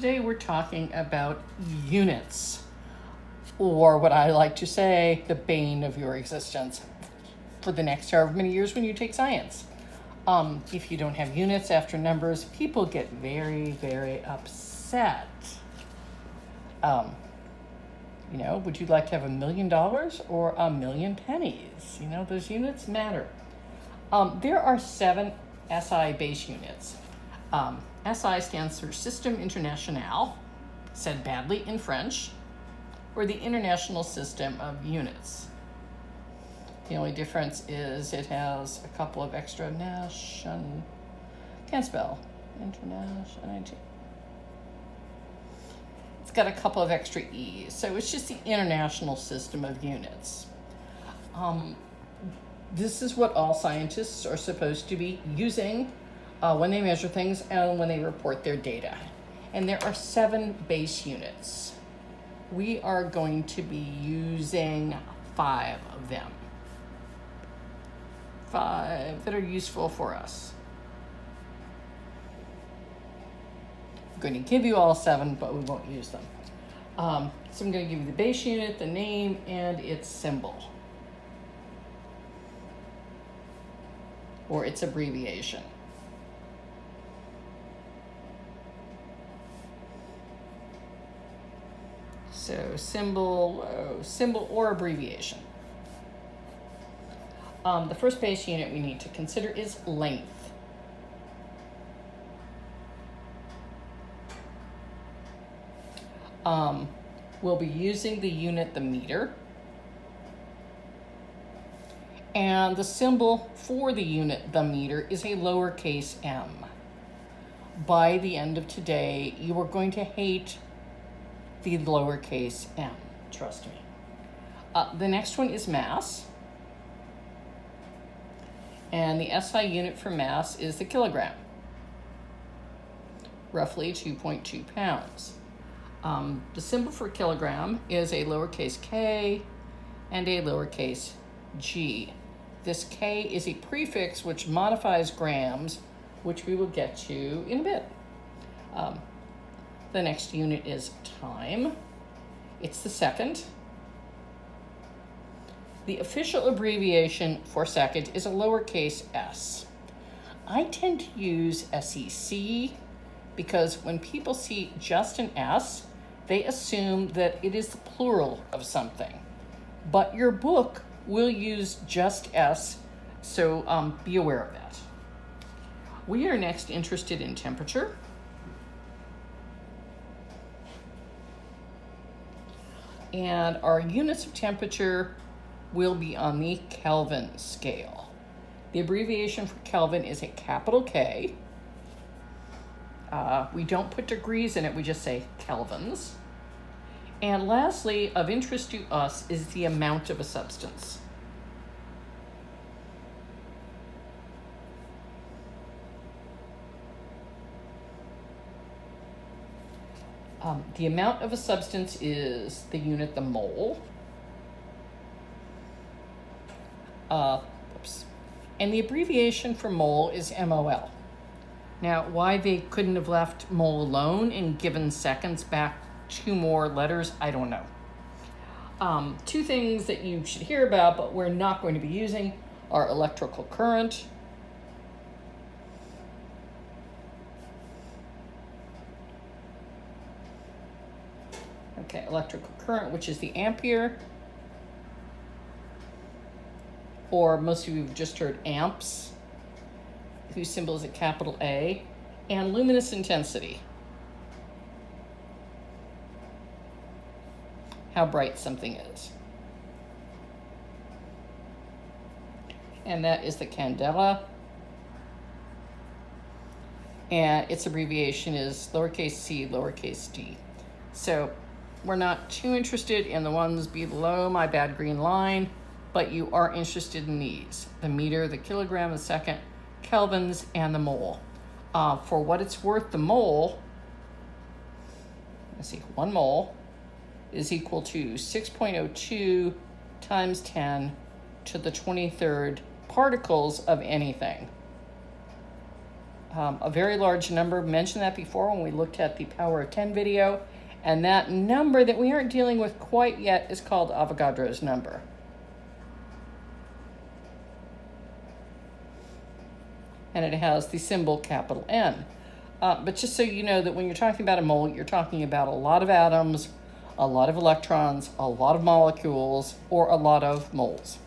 today we're talking about units, or what I like to say, the bane of your existence for the next however many years when you take science. If you don't have units after numbers, people get very, very upset. Would you like to have $1 million or a million pennies? Those units matter. There are 7 SI base units. SI stands for System International, said badly in French, or the International System of Units. The only difference is it has a couple of extra can't spell, international. It's got a couple of extra E's, so it's just the International System of Units. This is what all scientists are supposed to be using when they measure things and when they report their data. And there are 7 base units. We are going to be using 5 of them. 5 that are useful for us. I'm going to give you all 7, but we won't use them. So I'm going to give you the base unit, the name, and its symbol, or its abbreviation. So symbol or abbreviation. The first base unit we need to consider is length. We'll be using the unit, the meter. And the symbol for the unit, the meter, is a lowercase m. By the end of today, you are going to hate the lowercase m, trust me. The next one is mass. And the SI unit for mass is the kilogram, roughly 2.2 pounds. The symbol for kilogram is a lowercase k and a lowercase g. This k is a prefix which modifies grams, which we will get to in a bit. The next unit is time. It's the second. The official abbreviation for second is a lowercase s. I tend to use SEC because when people see just an S, they assume that it is the plural of something. But your book will use just S, so be aware of that. We are next interested in temperature. And our units of temperature will be on the Kelvin scale. The abbreviation for Kelvin is a capital K. We don't put degrees in it, we just say kelvins. And lastly, of interest to us is the amount of a substance. The amount of a substance is the unit, the mole. And the abbreviation for mole is MOL. Now, why they couldn't have left mole alone and given seconds back 2 more letters, I don't know. 2 things that you should hear about, but we're not going to be using, are electrical current. Okay, electrical current, which is the ampere, or most of you have just heard amps, whose symbol is a capital A, and luminous intensity, how bright something is. And that is the candela, and its abbreviation is lowercase c, lowercase d. So we're not too interested in the ones below my bad green line, but you are interested in these: the meter, the kilogram, the second, kelvins, and the mole. For what it's worth, the mole, let's see, 1 mole is equal to 6.02 times 10 to the 23rd particles of anything. a very large number. Mentioned that before when we looked at the Power of 10 video. And that number that we aren't dealing with quite yet is called Avogadro's number. And it has the symbol capital N. But just so you know that when you're talking about a mole, you're talking about a lot of atoms, a lot of electrons, a lot of molecules, or a lot of moles.